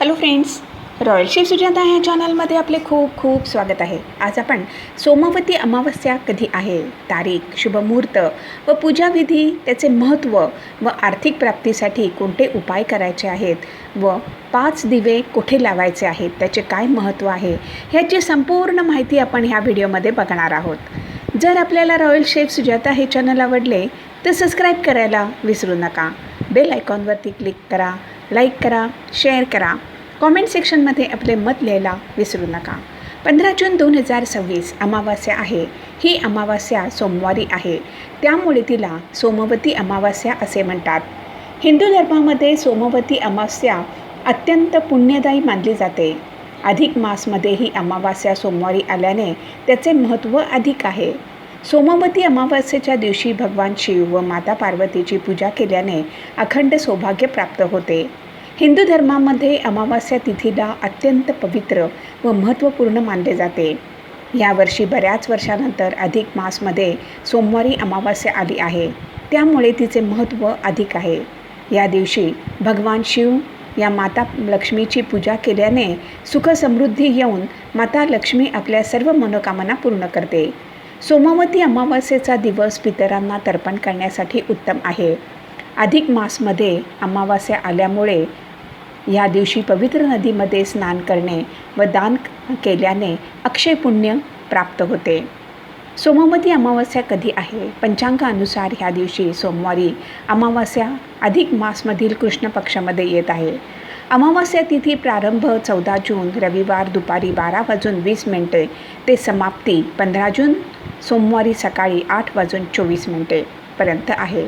Hello friends, royal chef Sujata ह्या चॅनलमध्ये आपले खूप खूप स्वागत आहे. आज आपण सोमवती अमावस्या कधी आहे, तारीख, शुभमुहूर्त व पूजाविधी, त्याचे महत्त्व व आर्थिक प्राप्तीसाठी कोणते उपाय करायचे आहेत व 5 दिवे कुठे लावायचे आहेत, त्याचे काय महत्त्व आहे, ह्याची संपूर्ण माहिती आपण ह्या व्हिडिओमध्ये बघणार आहोत. जर आपल्याला रॉयल शेफ सुजाता हे चॅनल आवडले तर सबस्क्राईब करायला विसरू नका. बेल आयकॉनवरती क्लिक करा, लाईक करा, शेअर करा. कॉमेंट सेक्शनमध्ये आपले मत लिहायला विसरू नका. 15 जून 2026 अमावास्या आहे. ही अमावास्या सोमवारी आहे, त्यामुळे तिला सोमवती अमावास्या असे म्हणतात. हिंदू धर्मामध्ये सोमवती अमावस्या अत्यंत पुण्यदायी मानली जाते. अधिक मासमध्ये ही अमावास्या सोमवारी आल्याने त्याचे महत्त्व अधिक आहे. सोमवती अमावास्येच्या दिवशी भगवान शिव व माता पार्वतीची पूजा केल्याने अखंड सौभाग्य प्राप्त होते. हिंदू धर्मामध्ये अमावास्या तिथीला अत्यंत पवित्र व महत्त्वपूर्ण मानले जाते. यावर्षी बऱ्याच वर्षानंतर अधिक मासमध्ये सोमवारी अमावास्या आली आहे, त्यामुळे तिचे महत्त्व अधिक आहे. या दिवशी भगवान शिव या माता लक्ष्मीची पूजा केल्याने सुख समृद्धी येऊन माता लक्ष्मी आपल्या सर्व मनोकामना पूर्ण करते. सोमवती अमावास्येचा दिवस पितरांना तर्पण करण्यासाठी उत्तम आहे. अधिक मासमध्ये अमावास्या आल्यामुळे या दिवशी पवित्र नदीमध्ये स्नान करणे व दान केल्याने अक्षय पुण्य प्राप्त होते. सोमवती अमावास्या कधी आहे? पंचांगानुसार ह्या दिवशी सोमवारी अमावास्या अधिक मासमधील कृष्ण पक्षामध्ये येत आहे. अमावास्या तिथी प्रारंभ 14 जून रविवार दुपारी 12:20 ते समाप्ती 15 जून सोमवारी सकाळी 8:24 पर्यंत आहे.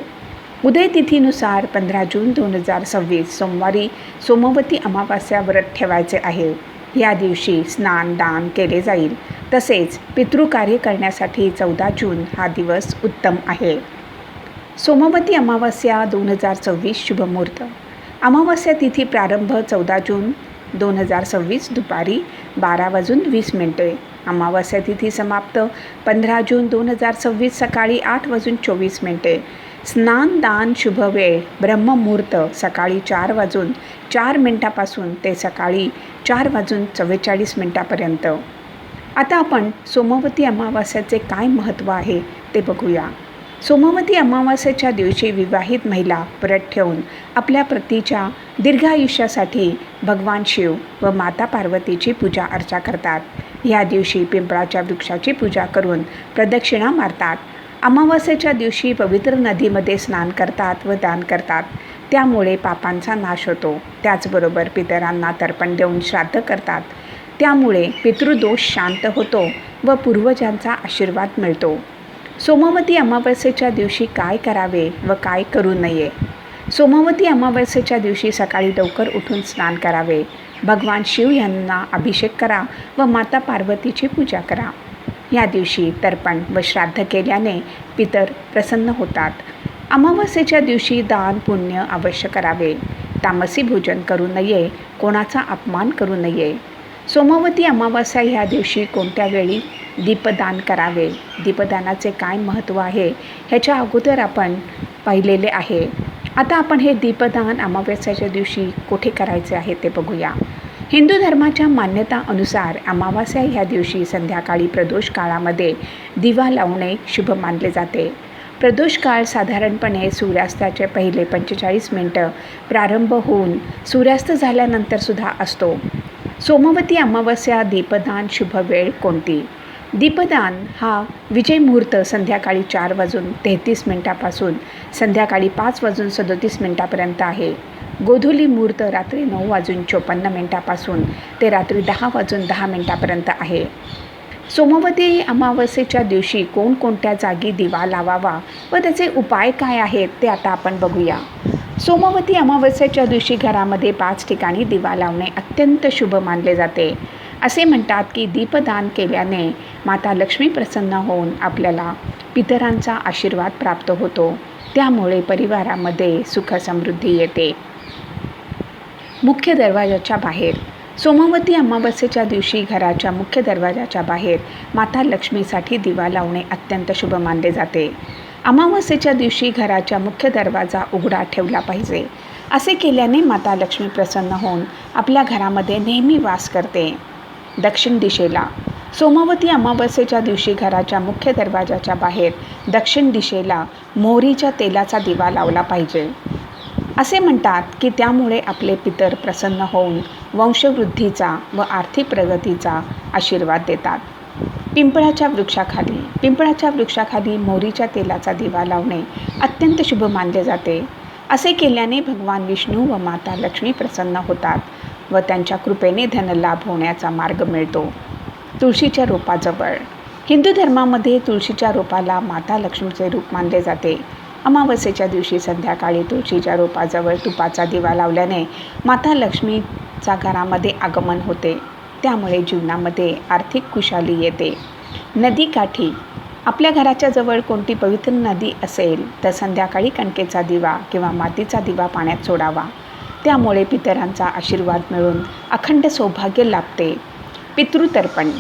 उदय तिथीनुसार 15 जून 2026 सोमवारी सोमवती अमावास्या व्रत ठेवायचे आहे. या दिवशी स्नान दान केले जाईल. तसेच पितृकार्य करण्यासाठी 14 जून हा दिवस उत्तम आहे. सोमवती अमावास्या 2026 शुभमुहूर्त. अमावास्या तिथी प्रारंभ 14 जून 2026 दुपारी 12:20. अमावास्या तिथी समाप्त 15 जून 2026 सकाळी 8:24. स्नान दान शुभ वेळ ब्रह्ममुहूर्त सकाळी 4:04 ते सकाळी 4:44 आता आपण सोमवती अमावास्याचे काय महत्त्व आहे ते बघूया. सोमवती अमावास्येच्या दिवशी विवाहित महिला व्रत ठेवून आपल्या पतीच्या दीर्घायुष्यासाठी भगवान शिव व माता पार्वतीची पूजा अर्चा करतात. या दिवशी पिंपळाच्या वृक्षाची पूजा करून प्रदक्षिणा मारतात. अमावास्येच्या दिवशी पवित्र नदीमध्ये स्नान करतात व दान करतात, त्यामुळे पापांचा नाश होतो. त्याचबरोबर पितरांना तर्पण देऊन श्राद्ध करतात, त्यामुळे पितृदोष शांत होतो व पूर्वजांचा आशीर्वाद मिळतो. सोमवती अमावास्येच्या दिवशी काय करावे व काय करू नये? सोमवती अमावास्येच्या दिवशी सकाळी लवकर उठून स्नान करावे. भगवान शिव यांना अभिषेक करा व माता पार्वतीची पूजा करा. या दिवशी तर्पण व श्राद्ध केल्याने पितर प्रसन्न होतात. अमावास्येच्या दिवशी दान पुण्य अवश्य करावे. तामसी भोजन करू नये. कोणाचा अपमान करू नये. सोमवती अमावास्या ह्या दिवशी कोणत्या वेळी दीपदान करावे? दीपदानाचे काय महत्त्व आहे ह्याच्या अगोदर आपण पाहिलेले आहे. आता आपण हे दीपदान अमावास्येच्या दिवशी कुठे करायचे आहे ते बघूया. हिंदू धर्माच्या मान्यता अनुसार अमावास्या ह्या दिवशी संध्याकाळी प्रदोष काळामध्ये दिवा लावणे शुभ मानले जाते. प्रदोष काळ साधारणपणे सूर्यास्ताचे पहिले 45 मिनिटं प्रारंभ होऊन सूर्यास्त झाल्यानंतरसुद्धा असतो. सोमवती अमावस्या दीपदान शुभ वेळ कोणती? दीपदान हा विजय मुहूर्त संध्याकाळी 4:33 संध्याकाळी 5:37 आहे. गोधूली मुहूर्त रात्री 9:54 ते रात्री 10:10 आहे. सोमवती अमावस्येच्या दिवशी कोणकोणत्या जागी दिवा लावावा व त्याचे उपाय काय आहेत ते आता आपण बघूया. सोमवती अमावस्येच्या दिवशी घरामध्ये 5 ठिकाणी दिवा लावणे अत्यंत शुभ मानले जाते. असे म्हणतात की दीपदान केल्याने माता लक्ष्मी प्रसन्न होऊन आपल्याला पितरांचा आशीर्वाद प्राप्त होतो, त्यामुळे परिवारामध्ये सुख समृद्धी येते. मुख्य दरवाजाच्या बाहेर. सोमवती अमावस्येच्या दिवशी घराच्या मुख्य दरवाजाच्या बाहेर माता लक्ष्मीसाठी दिवा लावणे अत्यंत शुभ मानले जाते. अमावस्येच्या दिवशी घराचा मुख्य दरवाजा उघडा ठेवला पाहिजे. असे केल्याने माता लक्ष्मी प्रसन्न होऊन आपल्या घरामध्ये नेहमी वास करते. दक्षिण दिशेला सोमवती अमावस्येच्या दिवशी घराच्या मुख्य दरवाजाच्या बाहेर दक्षिण दिशेला मोहरीच्या तेलाचा दिवा लावला पाहिजे. असे म्हणतात की त्यामुळे आपले पितर प्रसन्न होऊन वंशवृद्धीचा व आर्थिक प्रगतीचा आशीर्वाद देतात. पिंपळाच्या वृक्षाखाली मोहरीच्या तेलाचा दिवा लावणे अत्यंत शुभ मानले जाते. असे केल्याने भगवान विष्णू व माता लक्ष्मी प्रसन्न होतात व त्यांच्या कृपेने धनलाभ होण्याचा मार्ग मिळतो. तुळशीच्या रोपाजवळ हिंदू धर्मामध्ये तुळशीच्या रोपाला माता लक्ष्मीचे रूप मानले जाते. अमावस्येच्या दिवशी संध्याकाळी तुळशीच्या रोपाजवळ तुपाचा दिवा लावल्याने माता लक्ष्मीचा घरामध्ये आगमन होते. त्यामुळे जीवनामध्ये आर्थिक खुशाली येते. नदीकाठी आपल्या घराच्या जवळ कोणती पवित्र नदी असेल तर संध्याकाळी कणकेचा दिवा किंवा मातीचा दिवा पाण्यात सोडावा. त्यामुळे पितरांचा आशीर्वाद मिळून अखंड सौभाग्य लाभते. पितृतर्पण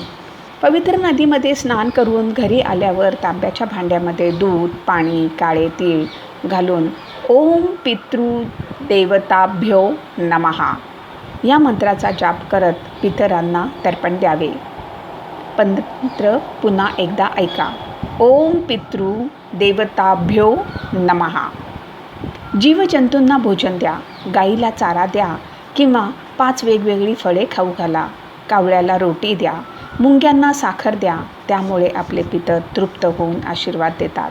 पवित्र नदीमध्ये स्नान करून घरी आल्यावर तांब्याच्या भांड्यामध्ये दूध, पाणी, काळे तीळ घालून ओम पितृदेवताभ्यो नमः या मंत्राचा जाप करत पितरांना तर्पण द्यावे. मंत्र पुन्हा एकदा ऐका. ओम पितृदेवताभ्यो नमः. जीवजंतूंना भोजन द्या, गाईला चारा द्या किंवा 5 वेगवेगळी फळे खाऊ घाला. कावळ्याला रोटी द्या, मुंग्यांना साखर द्या. त्यामुळे आपले पितर तृप्त होऊन आशीर्वाद देतात.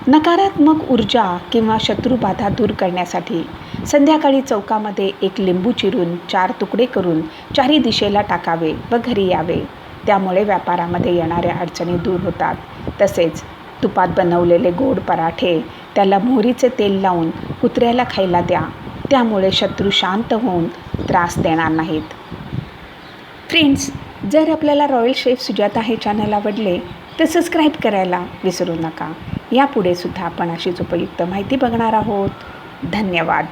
नकारात्मक ऊर्जा किंवा शत्रुबाधा दूर करण्यासाठी संध्याकाळी चौकामध्ये एक लिंबू चिरून 4 तुकडे करून 4ही दिशेला टाकावे व घरी यावे. त्यामुळे व्यापारामध्ये येणाऱ्या अडचणी दूर होतात. तसेच तुपात बनवलेले गोड पराठे त्याला मोहरीचे तेल लावून कुत्र्याला खायला द्या. त्यामुळे शत्रू शांत होऊन त्रास देणार नाहीत. फ्रेंड्स, जर आपल्याला रॉयल शेफ सुजाता हे चॅनल आवडले तर सबस्क्राईब करायला विसरू नका. यापुढे सुद्धा आपण अशीच उपयुक्त माहिती बघणार आहोत. धन्यवाद.